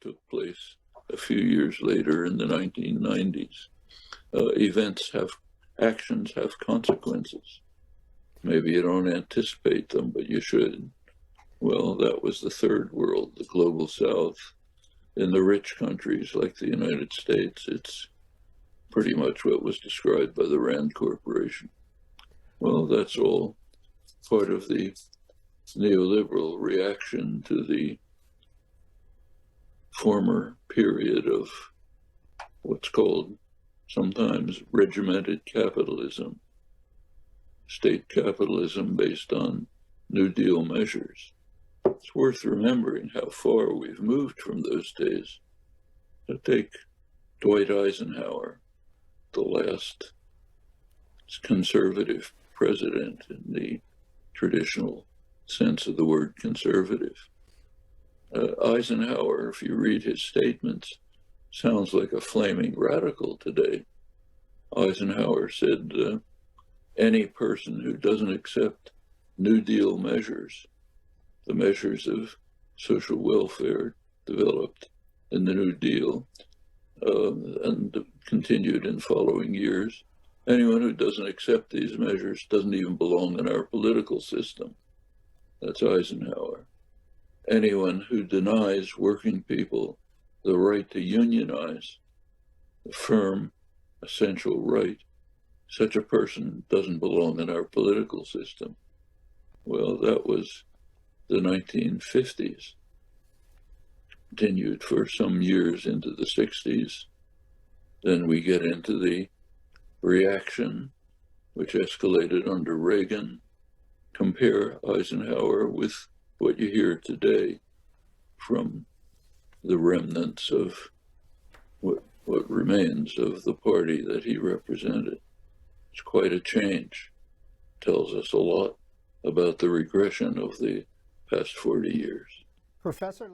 took place a few years later in the 1990s. Actions have consequences. Maybe you don't anticipate them, but you should. Well, that was the third world, the global south. In the rich countries like the United States, it's pretty much what was described by the Rand Corporation. Well, that's all part of the neoliberal reaction to the former period of what's called sometimes regimented capitalism, state capitalism based on New Deal measures. It's worth remembering how far we've moved from those days. Take Dwight Eisenhower, the last conservative president in the traditional sense of the word conservative. Eisenhower, if you read his statements, sounds like a flaming radical today. Eisenhower said, any person who doesn't accept New Deal measures, the measures of social welfare developed in the New Deal and continued in following years, anyone who doesn't accept these measures doesn't even belong in our political system. That's Eisenhower. Anyone who denies working people the right to unionize, a firm, essential right, such a person doesn't belong in our political system. Well, that was the 1950s, continued for some years into the 60s. Then we get into the reaction, which escalated under Reagan. Compare Eisenhower with what you hear today from the remnants of what remains of the party that he represented. It's quite a change. Tells us a lot about the regression of the past 40 years. Professor,